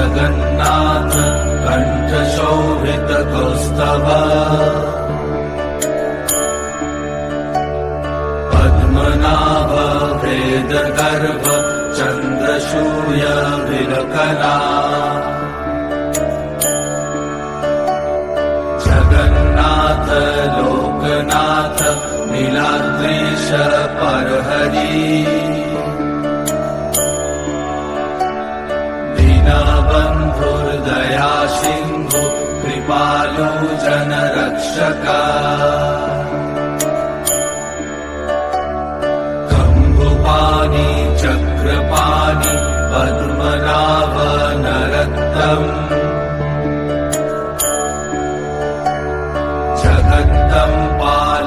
Jagannath कण्ठशोभित Kaustubh Padmanabha Vedgarbh चन्द्रशूय विलकना Jagannath Loknath नीलाद्रीश परहरि दीनबन्धुर्दया Sindhu Kripalu जनरक्षका